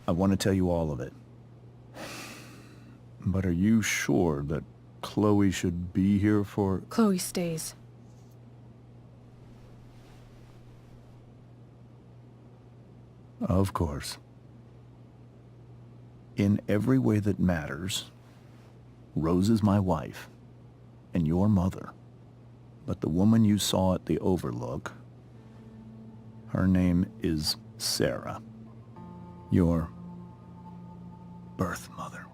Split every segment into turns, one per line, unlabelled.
I want to tell you all of it. But are you sure that Chloe should be here for...
Chloe stays.
Of course. In every way that matters, Rose is my wife and your mother. But the woman you saw at the Overlook, her name is Sarah, your birth mother.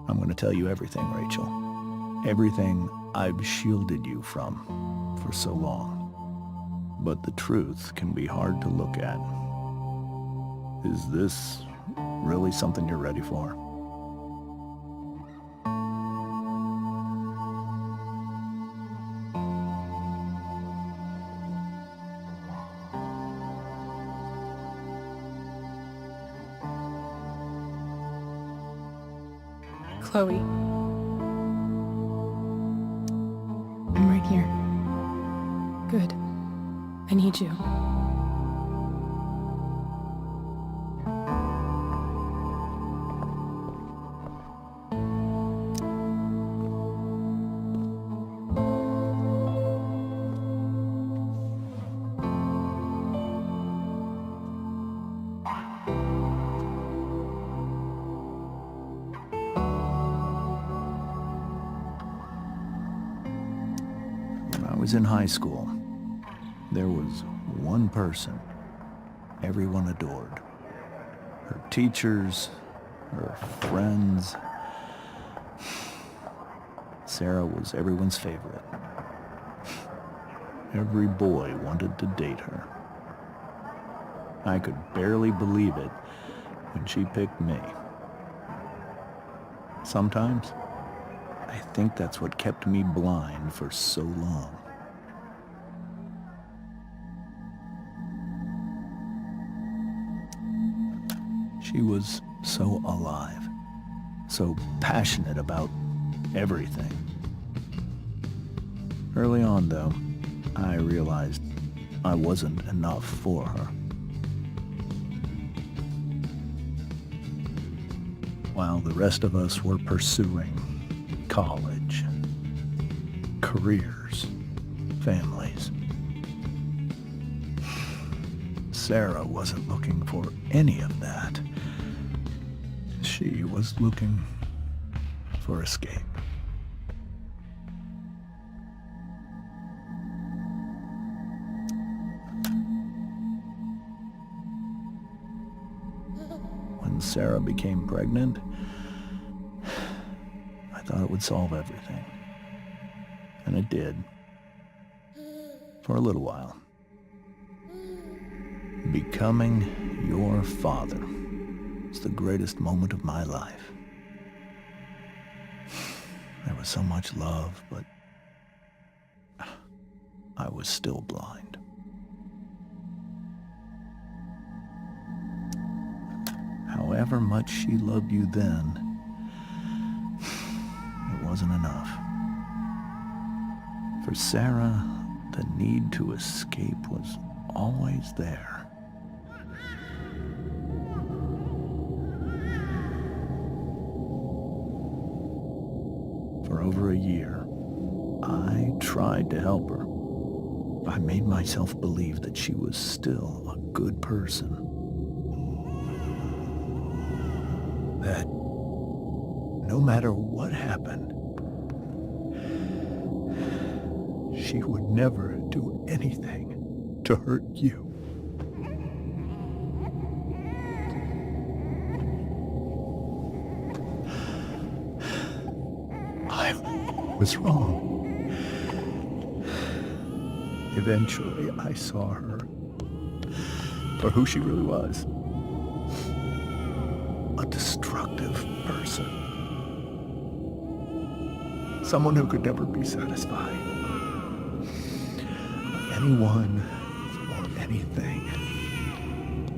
I'm going to tell you everything, Rachel. Everything I've shielded you from for so long. But the truth can be hard to look at. Is this really something you're ready for?
Chloe. I'm right here. Good. I need you.
When I was in high school, there was one person everyone adored. Her teachers, her friends. Sarah was everyone's favorite. Every boy wanted to date her. I could barely believe it when she picked me. Sometimes, I think that's what kept me blind for so long. She was so alive, so passionate about everything. Early on, though, I realized I wasn't enough for her. While the rest of us were pursuing college, careers, families, Sarah wasn't looking for any of that. She was looking for escape. When Sarah became pregnant, I thought it would solve everything. And it did. For a little while. Becoming your father was the greatest moment of my life. There was so much love, but I was still blind. However much she loved you then, it wasn't enough. For Sarah, the need to escape was always there. For over a year, I tried to help her. I made myself believe that she was still a good person. That no matter what happened, she would never do anything to hurt you. I was wrong. Eventually, I saw her for who she really was. A destructive person. Someone who could never be satisfied. Anyone or anything.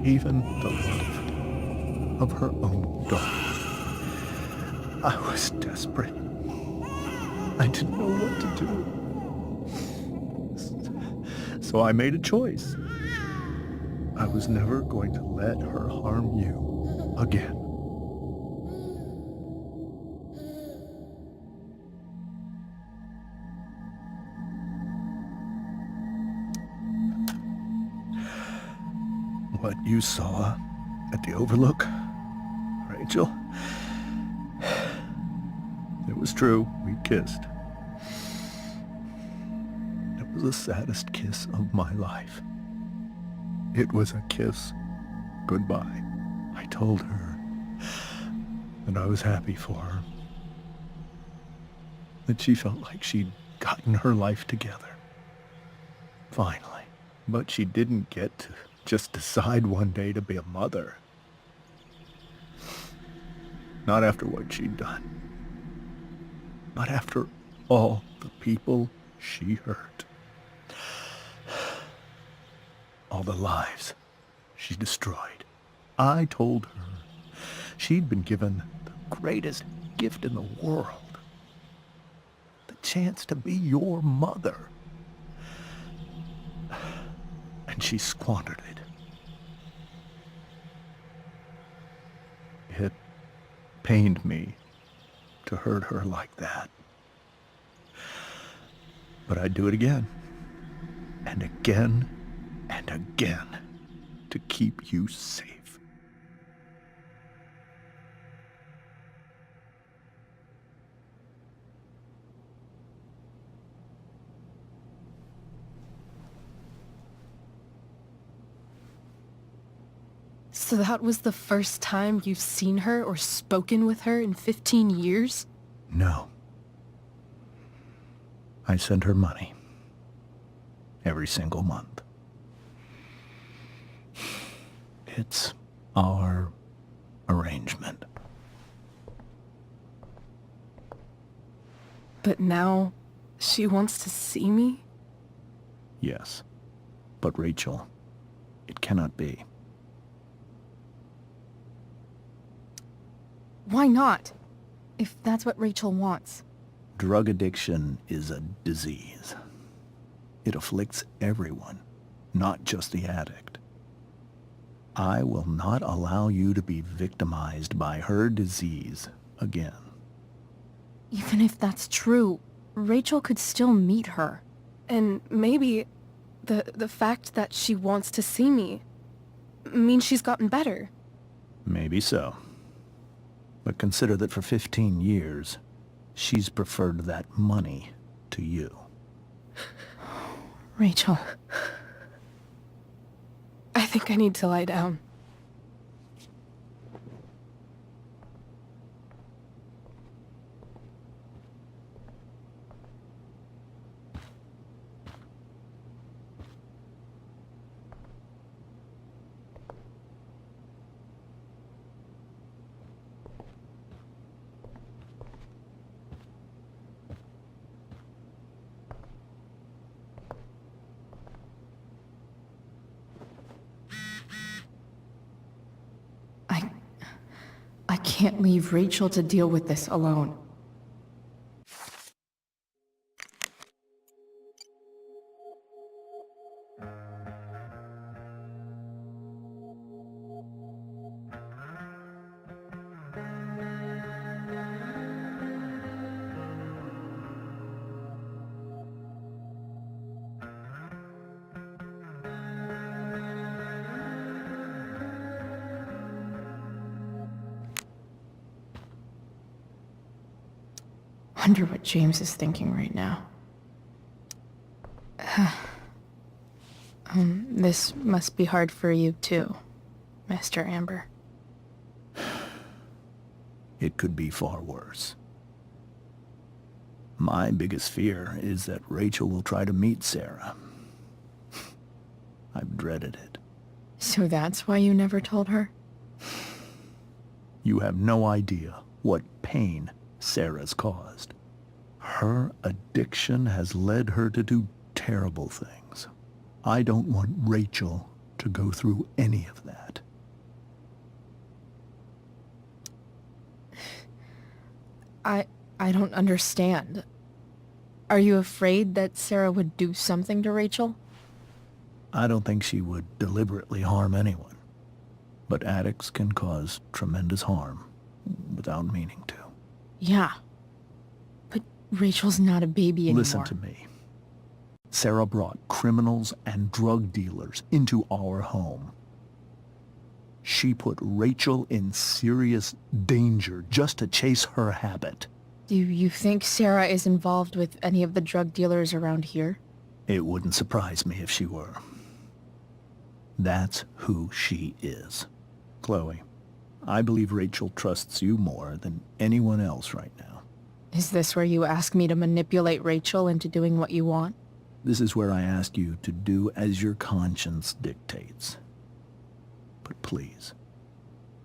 Even the love of her own daughter. I was desperate. I didn't know what to do. So I made a choice. I was never going to let her harm you again. What you saw at the Overlook, Rachel, it was true. We kissed. It was the saddest kiss of my life. It was a kiss goodbye. I told her that I was happy for her, that she felt like she'd gotten her life together. Finally. But she didn't get to just decide one day to be a mother. Not after what she'd done. Not after all the people she hurt. All the lives she destroyed. I told her she'd been given the greatest gift in the world. The chance to be your mother. And she squandered it. It pained me to hurt her like that. But I'd do it again, and again, and again, to keep you safe.
So that was the first time you've seen her or spoken with her in 15 years?
No. I sent her money. Every single month. It's our arrangement.
But now, she wants to see me?
Yes. But Rachel, it cannot be.
Why not? If that's what Rachel wants.
Drug addiction is a disease. It afflicts everyone, not just the addict. I will not allow you to be victimized by her disease again.
Even if that's true, Rachel could still meet her. And maybe the fact that she wants to see me means she's gotten better.
Maybe so. But consider that for 15 years, she's preferred that money to you.
Rachel. I think I need to lie down.
I can't leave Rachel to deal with this alone. Wonder what James is thinking right now.
This must be hard for you too, Mr. Amber.
It could be far worse. My biggest fear is that Rachel will try to meet Sarah. I've dreaded it.
So that's why you never told her?
You have no idea what pain Sarah's caused. Her addiction has led her to do terrible things. I don't want Rachel to go through any of that.
I don't understand. Are you afraid that Sarah would do something to Rachel?
I don't think she would deliberately harm anyone. But addicts can cause tremendous harm without meaning to.
Yeah. But Rachel's not a baby anymore.
Listen to me. Sarah brought criminals and drug dealers into our home. She put Rachel in serious danger just to chase her habit.
Do you think Sarah is involved with any of the drug dealers around here?
It wouldn't surprise me if she were. That's who she is. Chloe, I believe Rachel trusts you more than anyone else right now.
Is this where you ask me to manipulate Rachel into doing what you want?
This is where I ask you to do as your conscience dictates. But please,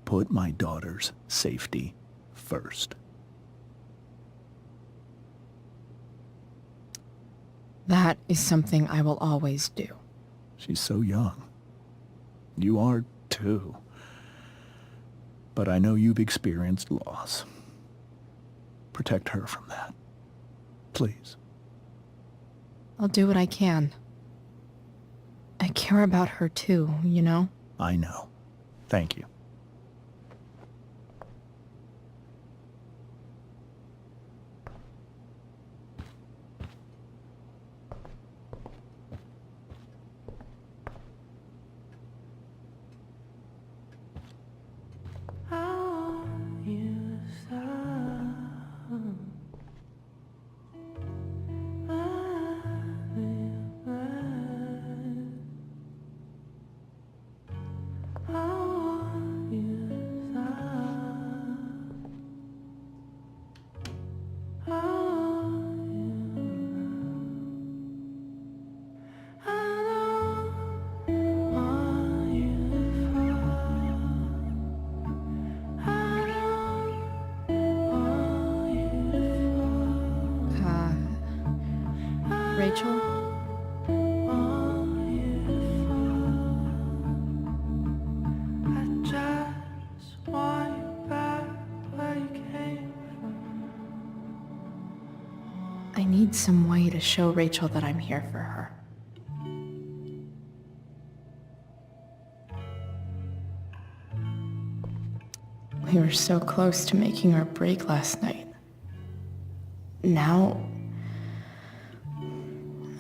put my daughter's safety first.
That is something I will always do.
She's so young. You are too. But I know you've experienced loss. Protect her from that. Please.
I'll do what I can. I care about her too, you know?
I know. Thank you.
Rachel? I need some way to show Rachel that I'm here for her. We were so close to making our break last night. Now,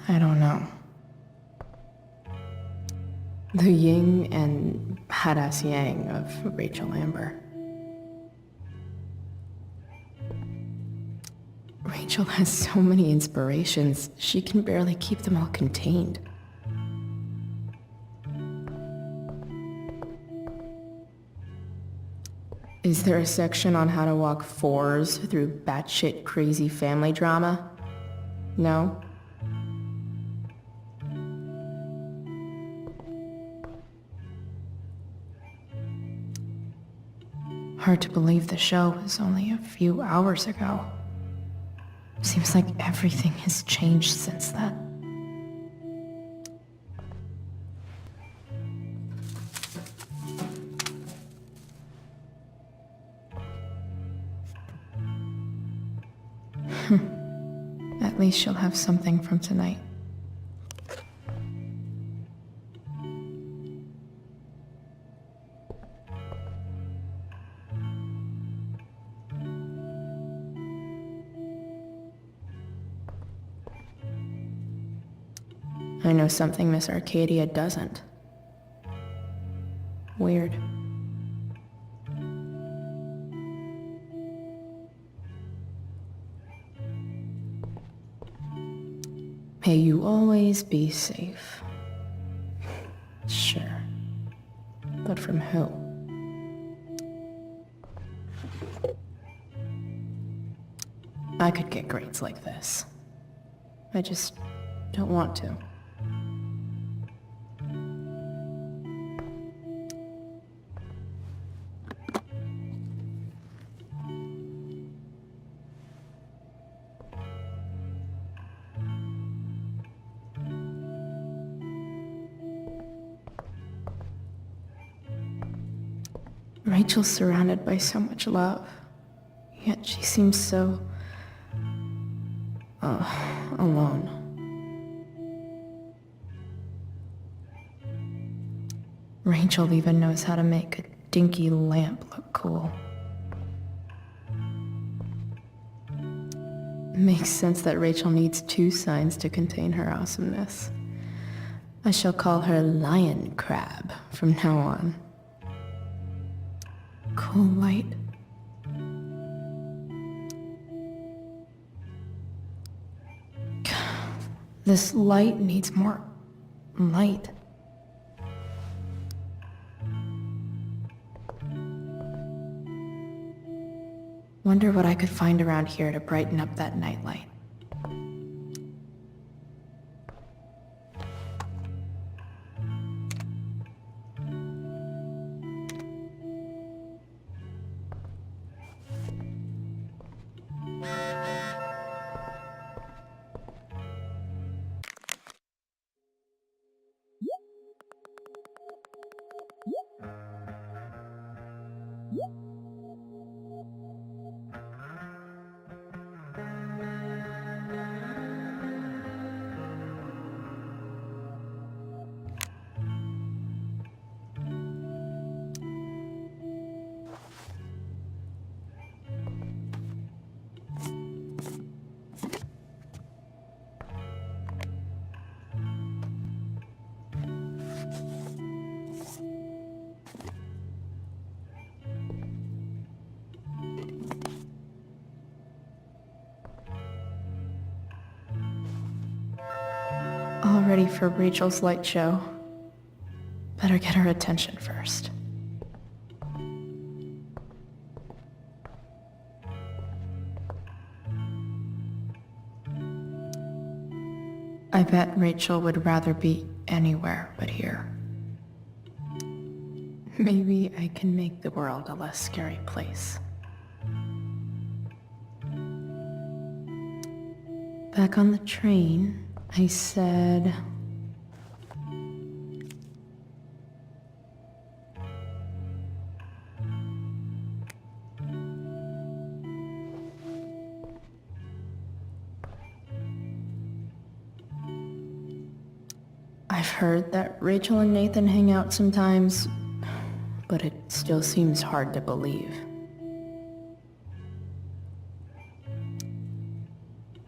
I don't know. The yin and badass yang of Rachel Amber. Rachel has so many inspirations, she can barely keep them all contained. Is there a section on how to walk fours through batshit crazy family drama? No? Hard to believe the show was only a few hours ago. Seems like everything has changed since then. At least she'll have something from tonight. I know something Miss Arcadia doesn't. Weird. May you always be safe. Sure. But from who? I could get grades like this. I just don't want to. Rachel's surrounded by so much love, yet she seems so... alone. Rachel even knows how to make a dinky lamp look cool. Makes sense that Rachel needs 2 signs to contain her awesomeness. I shall call her Lion Crab from now on. Cool light. This light needs more light. Wonder what I could find around here to brighten up that nightlight. All ready for Rachel's light show. Better get her attention first. I bet Rachel would rather be anywhere but here. Maybe I can make the world a less scary place. Back on the train, I said... I've heard that Rachel and Nathan hang out sometimes, but it still seems hard to believe.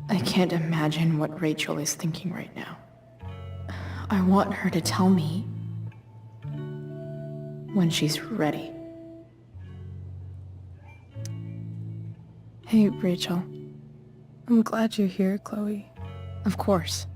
I can't imagine what Rachel is thinking right now. I want her to tell me when she's ready.
Hey, Rachel. I'm glad you're here, Chloe.
Of course.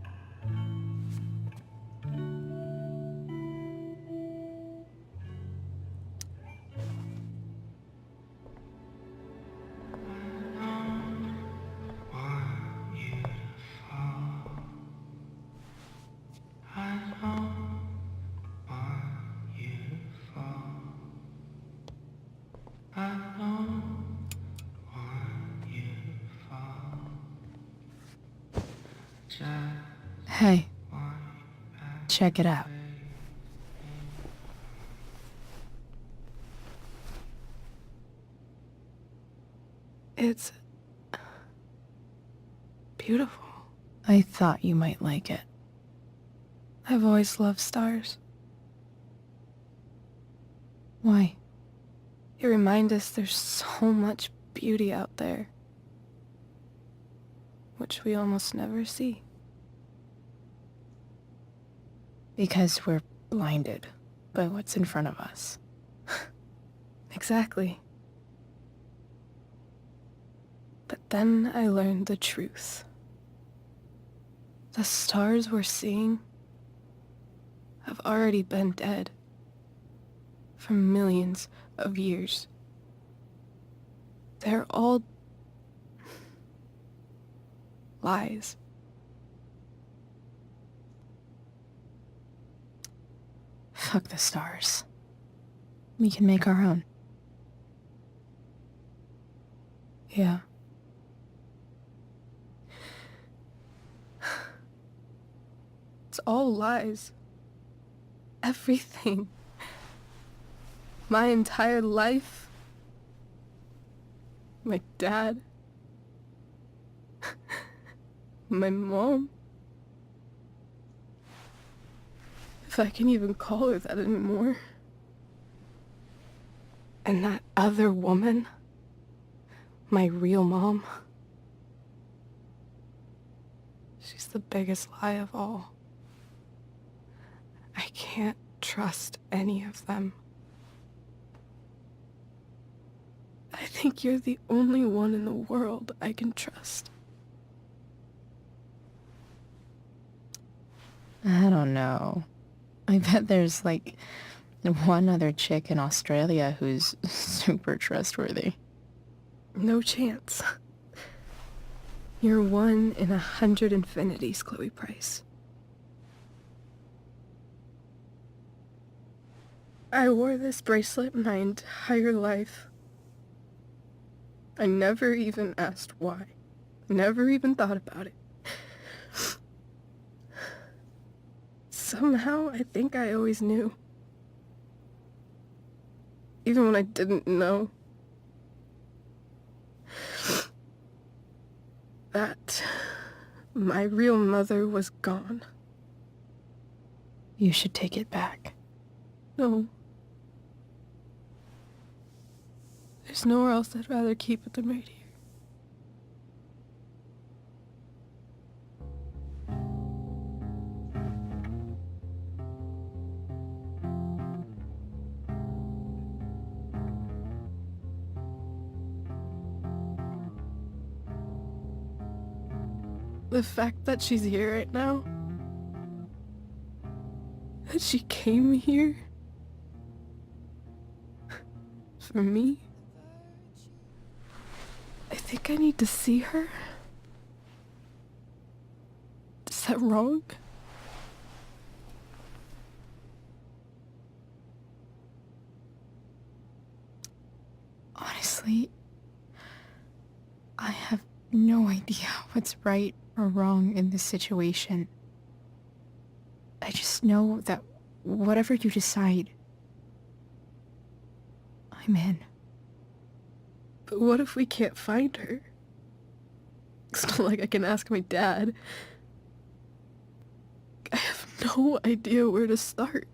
Hey, check it out.
It's beautiful.
I thought you might like it.
I've always loved stars.
Why?
They remind us there's so much beauty out there, which we almost never see.
Because we're blinded by what's in front of us.
Exactly. But then I learned the truth. The stars we're seeing have already been dead for millions of years. They're all lies.
Fuck the stars. We can make our own.
Yeah. It's all lies. Everything. My entire life. My dad. My mom. if I can even call her that anymore. And that other woman, my real mom, she's the biggest lie of all. I can't trust any of them. I think you're the only one in the world I can trust.
I don't know. I bet there's like one other chick in Australia who's super trustworthy.
No chance. You're 1 in 100 infinities, Chloe Price. I wore this bracelet my entire life. I never even asked why. Never even thought about it. Somehow, I think I always knew. Even when I didn't know. That my real mother was gone.
You should take it back.
No. There's nowhere else I'd rather keep it than right here. The fact that she's here right now, that she came here for me, I think I need to see her. Is that wrong?
Honestly, I have no idea what's right or wrong in this situation. I just know that whatever you decide, I'm in.
But what if we can't find her? It's not like I can ask my dad. I have no idea where to start.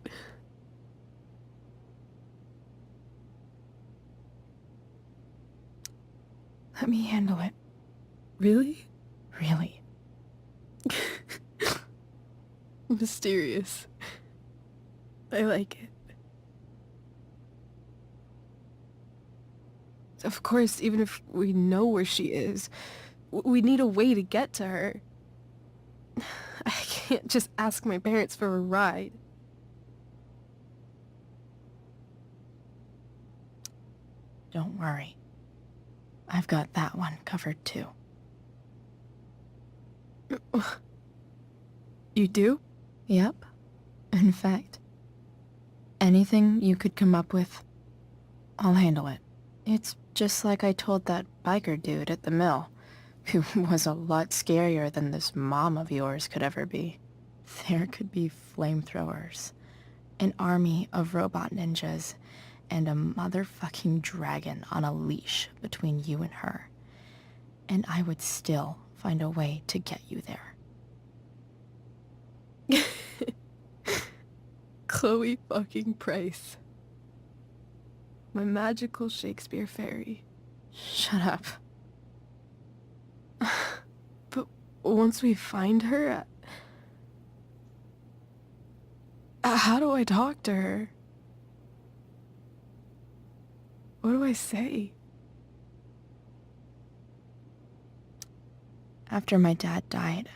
Let me handle it.
Really?
Really.
Mysterious. I like it. Of course, even if we know where she is, we need a way to get to her. I can't just ask my parents for a ride.
Don't worry. I've got that one covered too.
You do?
Yep. In fact, anything you could come up with, I'll handle it. It's just like I told that biker dude at the mill, who was a lot scarier than this mom of yours could ever be. There could be flamethrowers, an army of robot ninjas, and a motherfucking dragon on a leash between you and her. And I would still find a way to get you there.
Chloe fucking Price. My magical Shakespeare fairy.
Shut up.
But once we find her, how do I talk to her? What do I say?
After my dad died,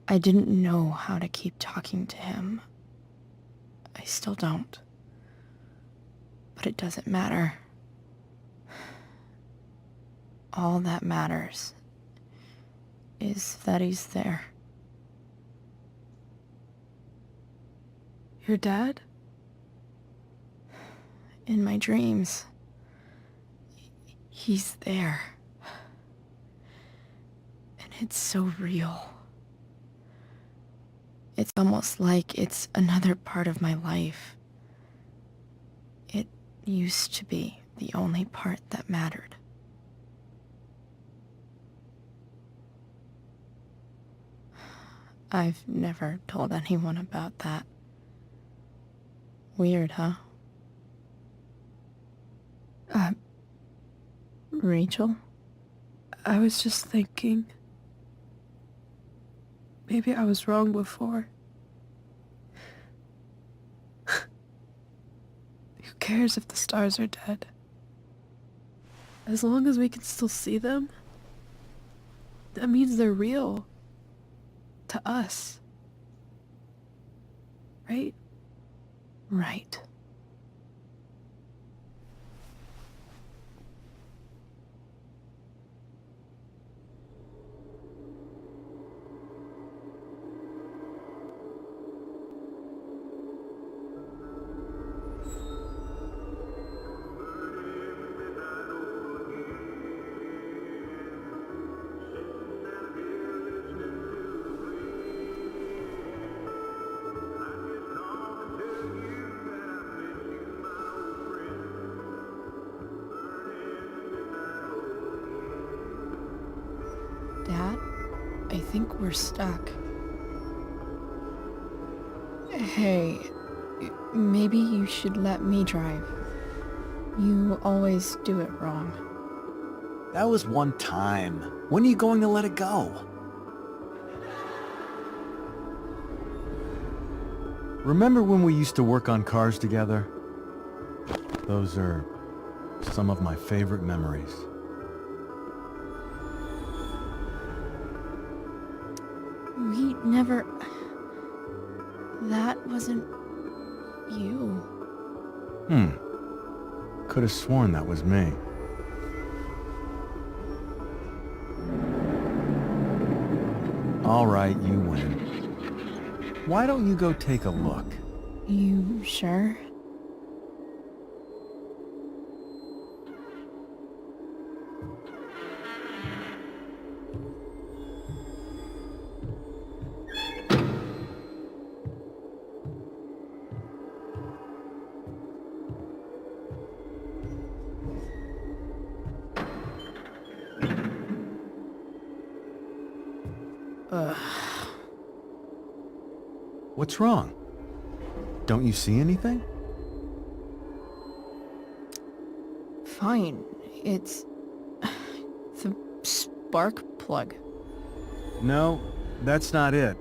I didn't know how to keep talking to him. I still don't. But it doesn't matter. All that matters is that he's there.
Your dad?
In my dreams. He's there. And it's so real. It's almost like it's another part of my life. It used to be the only part that mattered. I've never told anyone about that. Weird, huh? Rachel?
I was just thinking. Maybe I was wrong before. Who cares if the stars are dead? As long as we can still see them, that means they're real. To us. Right?
Right. Dad, I think we're stuck. Hey, maybe you should let me drive. You always do it wrong.
That was one time. When are you going to let it go?
Remember when we used to work on cars together? Those are some of my favorite memories.
We never... That wasn't... you.
Could have sworn that was me. All right, you win. Why don't you go take a look?
You sure?
What's wrong? Don't you see anything?
Fine. It's... the spark plug.
No, that's not it.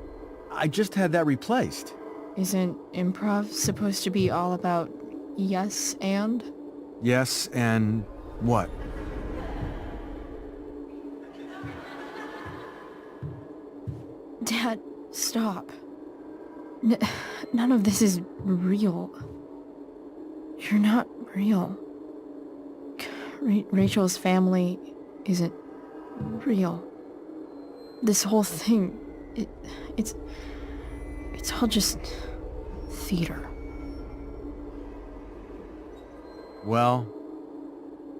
I just had that replaced.
Isn't improv supposed to be all about yes and?
Yes, and what?
Dad, stop. None of this is real. You're not real. Rachel's family isn't real. This whole thing, it's all just theater.
Well,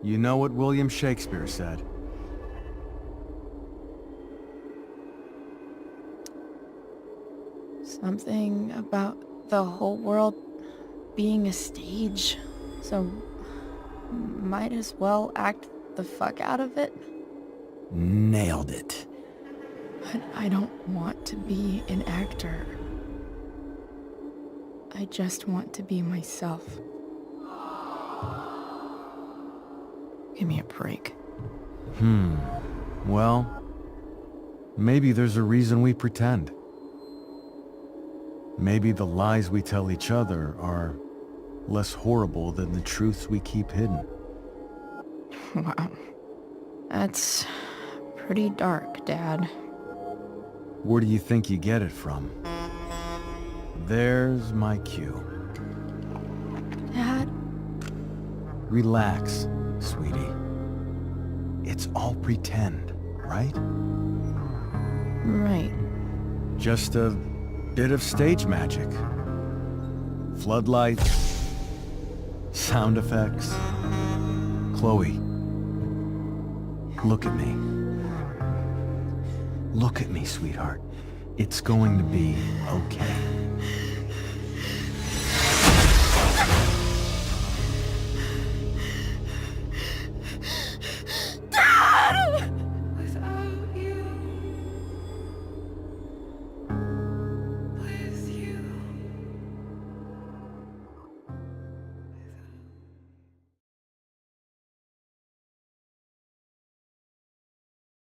you know what William Shakespeare said.
Something about the whole world being a stage, so might as well act the fuck out of it.
Nailed it.
But I don't want to be an actor. I just want to be myself. Give me a break.
Well, maybe there's a reason we pretend. Maybe the lies we tell each other are less horrible than the truths we keep hidden.
Wow. That's pretty dark, Dad.
Where do you think you get it from? There's my cue.
Dad?
Relax, sweetie. It's all pretend, right?
Right.
Just a bit of stage magic. Floodlights, sound effects. Chloe, look at me. Look at me, sweetheart. It's going to be okay.